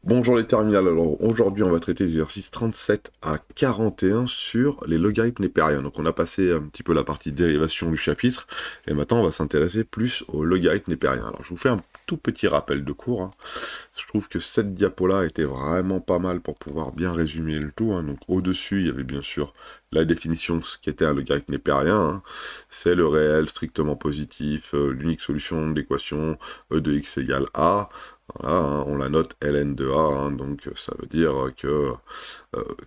Bonjour les terminales, alors aujourd'hui on va traiter les exercices 37 à 41 sur les logarithmes népériens. Donc on a passé un petit peu la partie dérivation du chapitre, et maintenant on va s'intéresser plus aux logarithmes népériens. Alors je vous fais un tout petit rappel de cours, hein. Je trouve que cette diapo-là était vraiment pas mal pour pouvoir bien résumer le tout, hein. Donc au-dessus il y avait bien sûr la définition de ce qu'était un logarithme népérien, hein. C'est le réel strictement positif, l'unique solution de l'équation e de x égale a. Voilà, hein, on la note ln de a, hein, donc ça veut dire que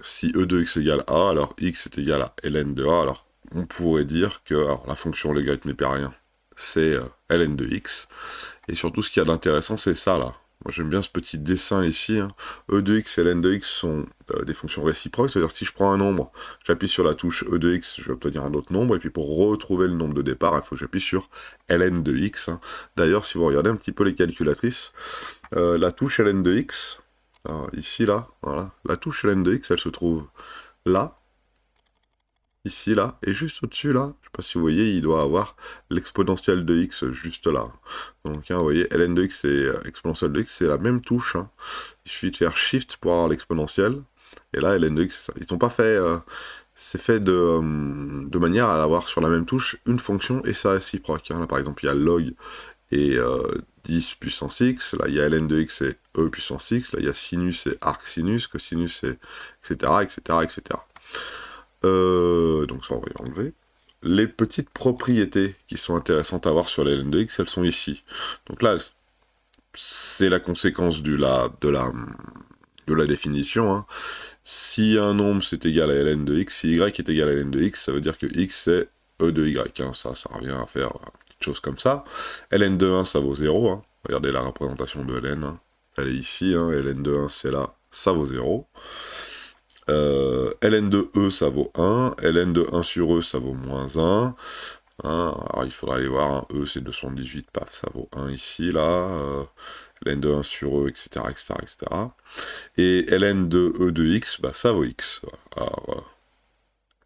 si e de x égale a, alors x est égal à ln de a, alors on pourrait dire que alors, la fonction logarithme népérien, c'est ln de x, et surtout ce qu'il y a d'intéressant, c'est ça là. Moi j'aime bien ce petit dessin ici, hein. E de x et ln de x sont des fonctions réciproques, c'est-à-dire si je prends un nombre, j'appuie sur la touche e de x, je vais obtenir un autre nombre, et puis pour retrouver le nombre de départ, il faut que j'appuie sur ln de x, hein. D'ailleurs, si vous regardez un petit peu les calculatrices, la touche ln de x, alors, ici là, voilà, la touche ln de x, elle se trouve là, ici, là, et juste au-dessus, là, je sais pas si vous voyez, il doit avoir l'exponentielle de x juste là. Donc, hein, vous voyez, ln de x et exponentielle de x, c'est la même touche, hein. Il suffit de faire shift pour avoir l'exponentielle, et là, ln de x, c'est ça. Ils sont pas fait... c'est fait de manière à avoir sur la même touche une fonction et sa réciproque, hein. Là, par exemple, il y a log et 10 puissance x, là il y a ln de x et e puissance x, là il y a sinus et arcsinus, cosinus et etc. etc. etc. Donc ça on va y enlever. Les petites propriétés qui sont intéressantes à voir sur les ln de x, elles sont ici. Donc là, c'est la conséquence de la définition, hein. Si un nombre c'est égal à ln de x, si y est égal à ln de x, ça veut dire que x c'est e de y, hein. Ça revient à faire une petite chose comme ça. ln de 1 ça vaut 0, hein. Regardez la représentation de ln, hein. Elle est ici, hein. Ln de 1 c'est là, ça vaut 0. Ln de e ça vaut 1, ln de 1 sur e ça vaut moins 1. Hein, alors il faudra aller voir, hein. E c'est 218, paf, ça vaut 1 ici, là. Ln de 1 sur e, etc., etc., etc. Et ln de e de x, bah, ça vaut x. Alors,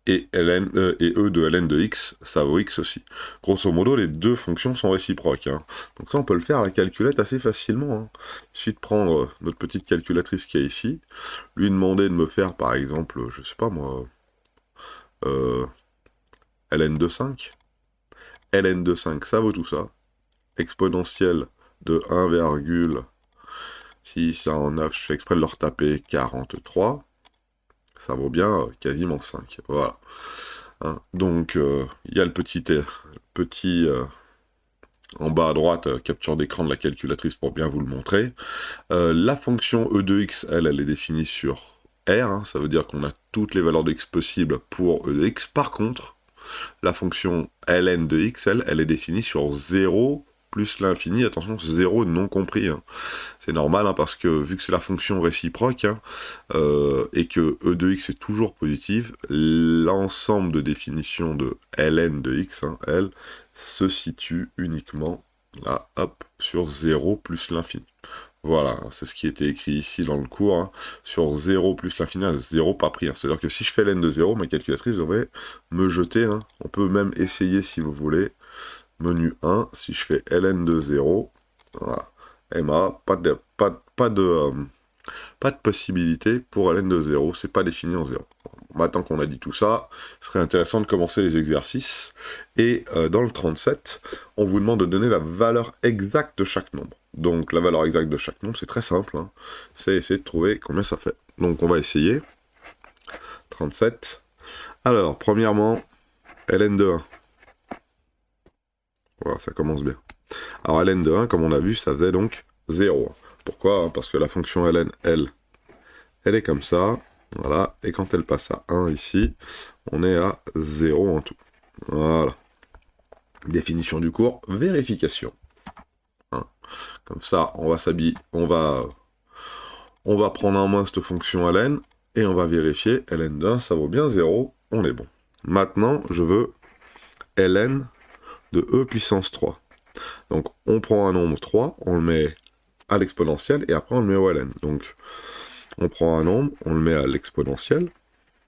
et e de ln de x, ça vaut x aussi. Grosso modo, les deux fonctions sont réciproques, hein. Donc ça, on peut le faire à la calculette assez facilement, hein. Il suffit de prendre notre petite calculatrice qui est ici, lui demander de me faire, par exemple, je sais pas moi, ln de 5. ln de 5, ça vaut tout ça. Exponentielle de 1, si ça en a, je fais exprès de leur taper 43, ça vaut bien quasiment 5. Voilà. Hein. Donc, il y a le petit en bas à droite, capture d'écran de la calculatrice pour bien vous le montrer. La fonction e de x, elle est définie sur R, hein, ça veut dire qu'on a toutes les valeurs de x possibles pour e de x. Par contre, la fonction ln de x, elle est définie sur 0 plus l'infini, attention, 0 non compris, hein. C'est normal, hein, parce que vu que c'est la fonction réciproque, hein, et que e de x est toujours positive, l'ensemble de définition de ln de x, hein, elle, se situe uniquement là, hop, sur 0 plus l'infini. Voilà, c'est ce qui était écrit ici dans le cours, hein, sur 0 plus l'infini, 0 pas pris, hein. C'est-à-dire que si je fais ln de 0, ma calculatrice devrait me jeter, hein. On peut même essayer si vous voulez. Menu 1, si je fais ln de 0, voilà, MA, pas de possibilité pour ln de 0, c'est pas défini en 0. Maintenant qu'on a dit tout ça, ce serait intéressant de commencer les exercices. Et dans le 37, on vous demande de donner la valeur exacte de chaque nombre. Donc la valeur exacte de chaque nombre, c'est très simple, hein. C'est essayer de trouver combien ça fait. Donc on va essayer. 37. Alors, premièrement, ln de 1. Voilà, ça commence bien. Alors ln de 1, comme on a vu, ça faisait donc 0. Pourquoi? Parce que la fonction ln, elle est comme ça. Voilà, et quand elle passe à 1 ici, on est à 0 en tout. Voilà. Définition du cours, vérification. Hein. Comme ça, on va prendre en main cette fonction ln, et on va vérifier, ln de 1, ça vaut bien 0, on est bon. Maintenant, je veux ln de e puissance 3. Donc, on prend un nombre 3, on le met à l'exponentielle, et après on le met au ln. Donc, on prend un nombre, on le met à l'exponentielle,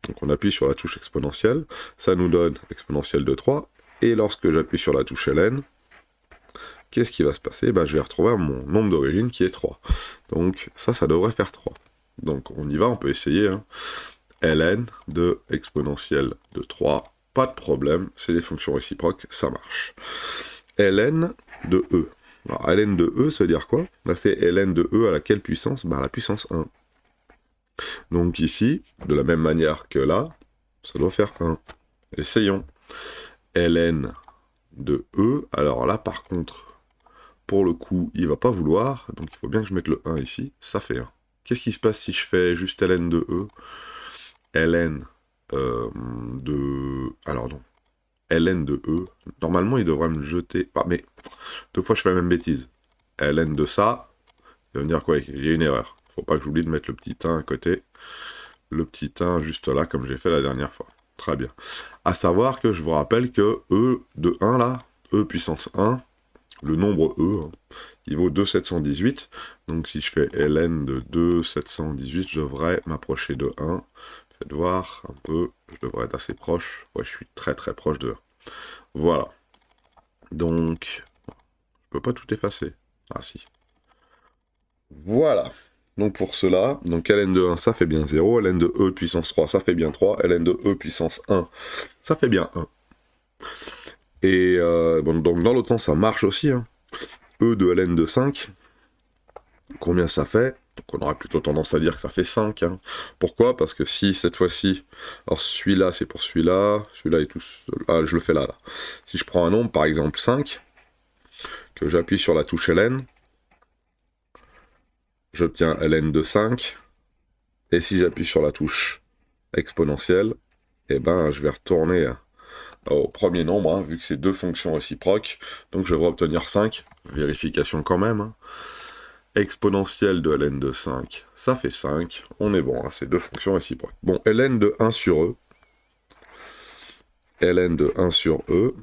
donc on appuie sur la touche exponentielle, ça nous donne l'exponentielle de 3, et lorsque j'appuie sur la touche ln, qu'est-ce qui va se passer? Bah, je vais retrouver mon nombre d'origine qui est 3. Donc ça devrait faire 3. Donc on y va, on peut essayer. Hein. ln de exponentielle de 3, pas de problème, c'est des fonctions réciproques, ça marche. ln de e. Alors ln de e, ça veut dire quoi? Bah, c'est ln de e à laquelle puissance? Bah, à la puissance 1. Donc ici, de la même manière que là, ça doit faire 1. Essayons. ln de e, alors là par contre, pour le coup, il va pas vouloir, donc il faut bien que je mette le 1 ici, ça fait 1. Qu'est-ce qui se passe si je fais juste ln de e? ln de... Alors non. ln de e, normalement il devrait me jeter... Ah mais, deux fois je fais la même bêtise. ln de ça, il va me dire quoi? Il y a une erreur. Faut pas que j'oublie de mettre le petit 1 à côté. Le petit 1 juste là, comme j'ai fait la dernière fois. Très bien. À savoir que je vous rappelle que e de 1 là, e puissance 1, le nombre e, hein, il vaut 2,718. Donc si je fais ln de 2,718, je devrais m'approcher de 1. Faites voir un peu, je devrais être assez proche. Ouais, je suis très très proche de 1. Voilà. Donc, je peux pas tout effacer. Ah si. Voilà. Donc pour cela, donc ln de 1, ça fait bien 0, ln de e puissance 3, ça fait bien 3, ln de e puissance 1, ça fait bien 1. Et bon, donc dans l'autre sens, ça marche aussi. Hein. E de ln de 5, combien ça fait? Donc on aurait plutôt tendance à dire que ça fait 5. Hein. Pourquoi? Parce que si cette fois-ci, alors celui-là c'est pour celui-là est tout seul. Ah, je le fais là. Si je prends un nombre, par exemple 5, que j'appuie sur la touche ln, j'obtiens ln de 5, et si j'appuie sur la touche exponentielle, et ben je vais retourner au premier nombre, hein, vu que c'est deux fonctions réciproques, donc je vais obtenir 5, vérification quand même, hein. Exponentielle de ln de 5, ça fait 5, on est bon, hein, c'est deux fonctions réciproques. Bon, ln de 1 sur e, ln de 1 sur e,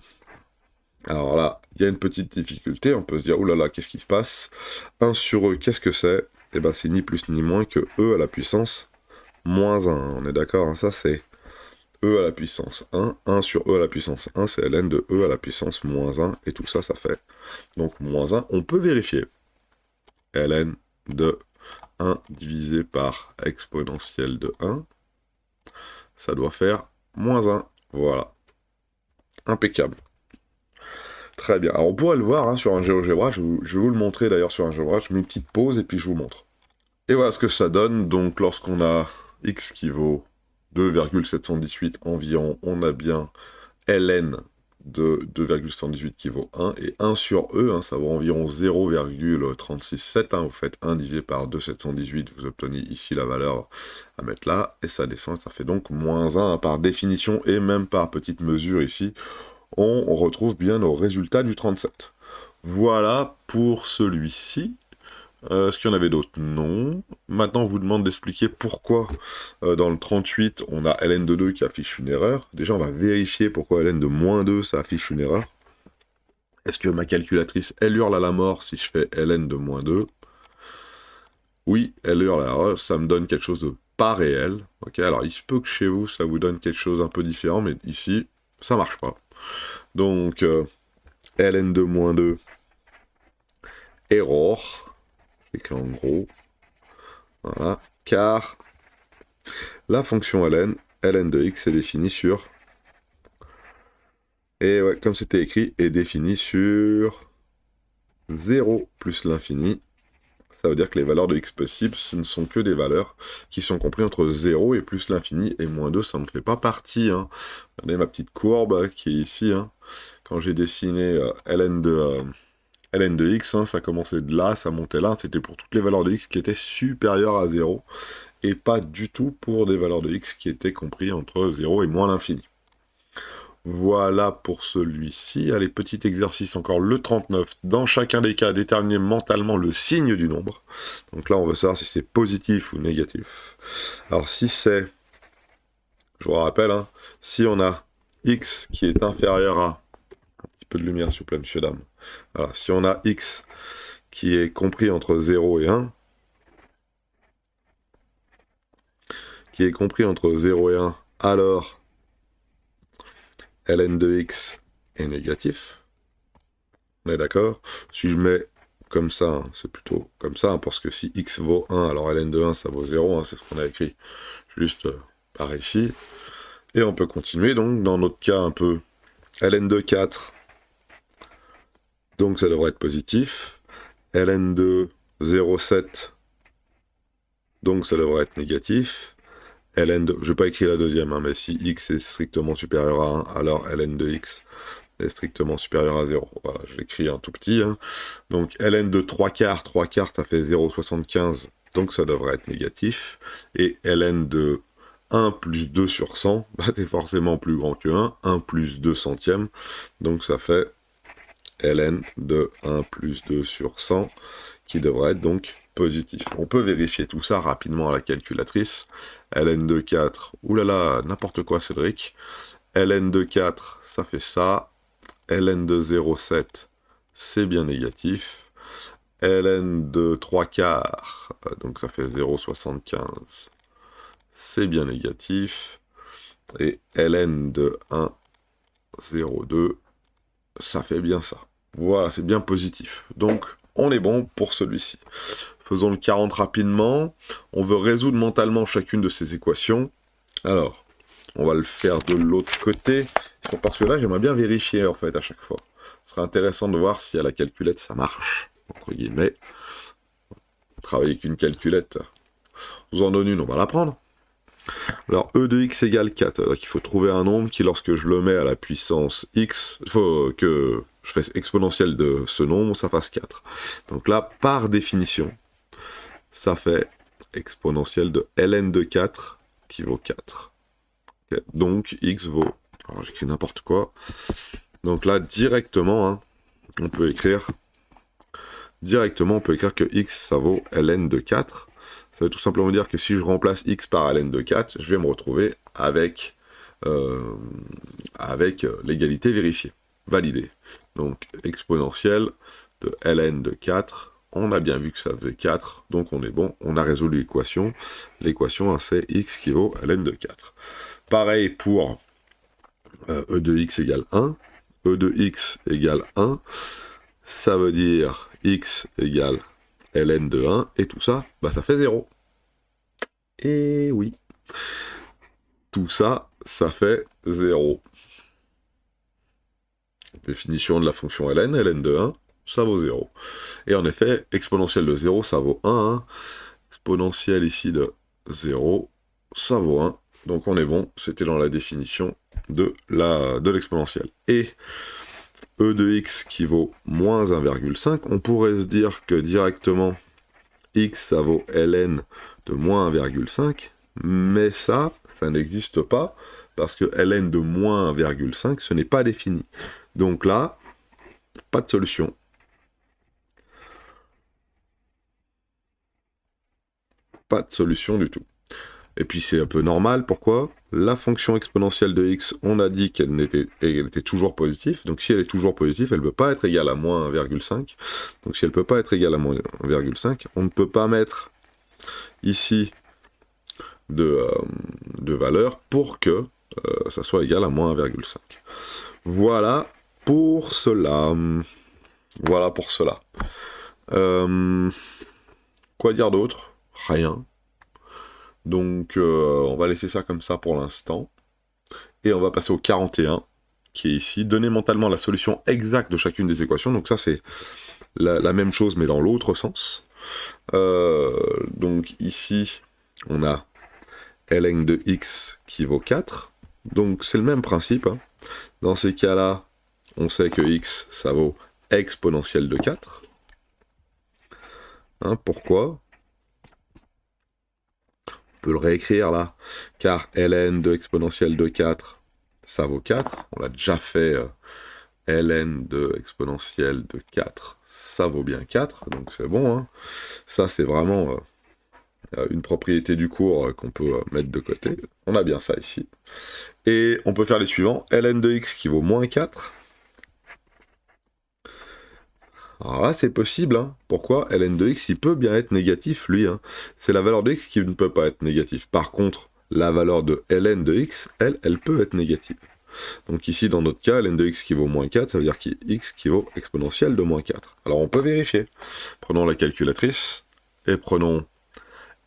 alors là, il y a une petite difficulté, on peut se dire, oulala, qu'est-ce qui se passe? 1 sur e, qu'est-ce que c'est? Eh ben c'est ni plus ni moins que e à la puissance moins 1, on est d'accord, hein, ça c'est e à la puissance 1, 1 sur e à la puissance 1, c'est ln de e à la puissance moins 1, et tout ça, ça fait donc moins 1. On peut vérifier. ln de 1 divisé par exponentielle de 1, ça doit faire moins 1. Voilà. Impeccable. Très bien. Alors on pourrait le voir hein, sur un GeoGebra, je vais vous le montrer d'ailleurs sur un GeoGebra, je mets une petite pause et puis je vous montre. Et voilà ce que ça donne, donc lorsqu'on a x qui vaut 2,718 environ, on a bien ln de 2,118 qui vaut 1, et 1 sur e, hein, ça vaut environ 0,367, hein, vous faites 1 divisé par 2,718, vous obtenez ici la valeur à mettre là, et ça descend, ça fait donc moins 1, hein, par définition, et même par petite mesure ici, on retrouve bien nos résultats du 37. Voilà pour celui-ci. Est-ce qu'il y en avait d'autres? Non. Maintenant, on vous demande d'expliquer pourquoi dans le 38, on a ln de 2 qui affiche une erreur. Déjà, on va vérifier pourquoi ln de moins 2, ça affiche une erreur. Est-ce que ma calculatrice, elle hurle à la mort si je fais ln de moins 2? Oui, elle hurle à la mort, ça me donne quelque chose de pas réel. Ok, alors il se peut que chez vous, ça vous donne quelque chose un peu différent, mais ici, ça marche pas. Donc, ln de moins 2, error. Écrit en gros, voilà, car la fonction ln de x est définie sur, et ouais, comme c'était écrit, est définie sur 0 plus l'infini. Ça veut dire que les valeurs de x possibles, ce ne sont que des valeurs qui sont comprises entre 0 et plus l'infini, et moins 2, ça ne fait pas partie. Hein. Regardez ma petite courbe qui est ici. Hein. Quand j'ai dessiné ln de x, hein, ça commençait de là, ça montait là, c'était pour toutes les valeurs de x qui étaient supérieures à 0, et pas du tout pour des valeurs de x qui étaient comprises entre 0 et moins l'infini. Voilà pour celui-ci. Allez, petit exercice encore, le 39. Dans chacun des cas, déterminer mentalement le signe du nombre. Donc là, on veut savoir si c'est positif ou négatif. Alors si c'est, je vous rappelle, hein, si on a x qui est inférieur à, un petit peu de lumière s'il vous plaît, monsieur, dame. Voilà, si on a x qui est compris entre 0 et 1, qui est compris entre 0 et 1, alors ln de x est négatif. On est d'accord? Si je mets comme ça, hein, c'est plutôt comme ça, hein, parce que si x vaut 1, alors ln de 1, ça vaut 0, hein, c'est ce qu'on a écrit juste par ici. Et on peut continuer, donc, dans notre cas un peu, ln de 4, donc ça devrait être positif. ln de 0,7, donc ça devrait être négatif. ln de, je n'ai pas écrit la deuxième, hein, mais si x est strictement supérieur à 1, alors ln de x est strictement supérieur à 0. Voilà, je l'écris un tout petit. Hein. Donc ln de 3 quarts, ça fait 0,75, donc ça devrait être négatif. Et ln de 1 plus 2 sur 100, bah, c'est forcément plus grand que 1, 1 plus 2 centièmes, donc ça fait ln de 1 plus 2 sur 100, qui devrait être donc positif. On peut vérifier tout ça rapidement à la calculatrice. ln de 4, oulala, n'importe quoi Cédric. ln de 4, ça fait ça. ln de 0,7, c'est bien négatif. ln de 3 quarts, donc ça fait 0,75, c'est bien négatif. Et ln de 1,02, ça fait bien ça. Voilà, c'est bien positif. Donc, on est bon pour celui-ci. Faisons le 40 rapidement. On veut résoudre mentalement chacune de ces équations. Alors, on va le faire de l'autre côté. Parce que là, j'aimerais bien vérifier, en fait, à chaque fois. Ce serait intéressant de voir si à la calculette, ça marche. Entre guillemets. Travailler avec une calculette. Je vous en donne une, on va la prendre. Alors, e de x égale 4. Donc, il faut trouver un nombre qui, lorsque je le mets à la puissance x, il faut que je fasse exponentielle de ce nombre, ça fasse 4. Donc là, par définition, ça fait exponentielle de ln de 4 qui vaut 4. Okay. Donc, x vaut... Alors, j'écris n'importe quoi. Donc là, directement, hein, on peut écrire que x, ça vaut ln de 4. Ça veut tout simplement dire que si je remplace x par ln de 4, je vais me retrouver avec l'égalité vérifiée, validée. Donc exponentielle de ln de 4, on a bien vu que ça faisait 4, donc on est bon, on a résolu l'équation. L'équation, hein, c'est x qui vaut ln de 4. Pareil pour e de x égale 1. e de x égale 1, ça veut dire x égale ln de 1, et tout ça, bah ça fait 0. Et oui. Tout ça, ça fait 0. Définition de la fonction ln de 1, ça vaut 0. Et en effet, exponentielle de 0, ça vaut 1. Hein. Exponentielle ici de 0, ça vaut 1. Donc on est bon, c'était dans la définition de l'exponentielle. Et e de x qui vaut moins 1,5, on pourrait se dire que directement x ça vaut ln de moins 1,5, mais ça n'existe pas, parce que ln de moins 1,5, ce n'est pas défini. Donc là, pas de solution. Pas de solution du tout. Et puis c'est un peu normal, pourquoi? La fonction exponentielle de x, on a dit qu'elle était toujours positive, donc si elle est toujours positive, elle ne peut pas être égale à moins 1,5. Donc si elle ne peut pas être égale à moins 1,5, on ne peut pas mettre ici de valeur pour que ça soit égal à moins 1,5. Voilà pour cela. Voilà pour cela. Quoi dire d'autre? Rien. Donc on va laisser ça comme ça pour l'instant. Et on va passer au 41, qui est ici. Donner mentalement la solution exacte de chacune des équations. Donc ça c'est la même chose mais dans l'autre sens. Donc ici, on a ln de x qui vaut 4. Donc c'est le même principe. Hein. Dans ces cas-là, on sait que x, ça vaut exponentielle de 4. Hein, pourquoi? On peut le réécrire là. Car ln de exponentielle de 4, ça vaut 4. On l'a déjà fait. Ln de exponentielle de 4, ça vaut bien 4. Donc c'est bon. Hein. Ça, c'est vraiment... une propriété du cours qu'on peut mettre de côté. On a bien ça ici. Et on peut faire les suivants. ln de x qui vaut moins 4. Alors là, c'est possible. Hein. Pourquoi? Ln de x, il peut bien être négatif, lui. Hein. C'est la valeur de x qui ne peut pas être négative. Par contre, la valeur de ln de x, elle peut être négative. Donc ici, dans notre cas, ln de x qui vaut moins 4, ça veut dire x qui vaut exponentielle de moins 4. Alors on peut vérifier. Prenons la calculatrice et prenons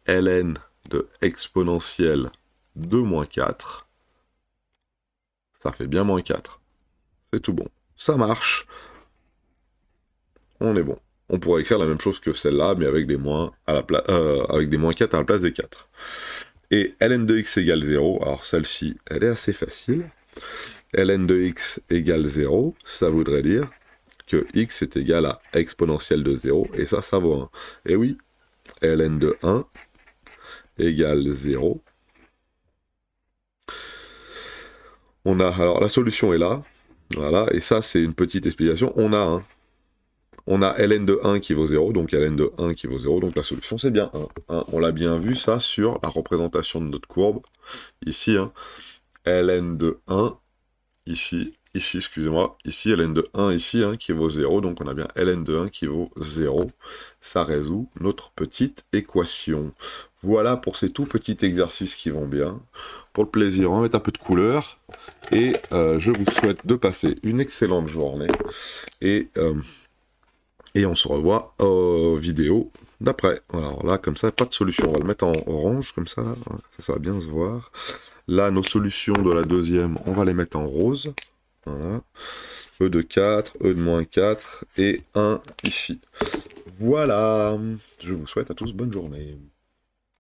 ln de exponentielle de moins 4. Ça fait bien moins 4. C'est tout bon. Ça marche. On est bon. On pourrait écrire la même chose que celle-là, mais avec des moins, avec des moins 4 à la place des 4. Et ln de x égale 0, alors celle-ci, elle est assez facile. Ln de x égale 0, ça voudrait dire que x est égal à exponentielle de 0, et ça vaut 1. Et oui, ln de 1 égale 0. On a, alors la solution est là, voilà, et ça c'est une petite explication, on a ln de 1 qui vaut 0, donc ln de 1 qui vaut 0, donc la solution c'est bien 1. On l'a bien vu ça sur la représentation de notre courbe, ici, ln de 1, ici, excusez-moi, ici ln de 1 ici, qui vaut 0, donc on a bien ln de 1 qui vaut 0. Ça résout notre petite équation. Voilà pour ces tout petits exercices qui vont bien. Pour le plaisir, on va mettre un peu de couleur, et je vous souhaite de passer une excellente journée, et on se revoit aux vidéos d'après. Alors là, comme ça, pas de solution. On va le mettre en orange, comme ça, là. Ça va bien se voir. Là, nos solutions de la deuxième, on va les mettre en rose. Voilà. E de 4, E de moins 4, et 1 ici. Voilà. Je vous souhaite à tous bonne journée.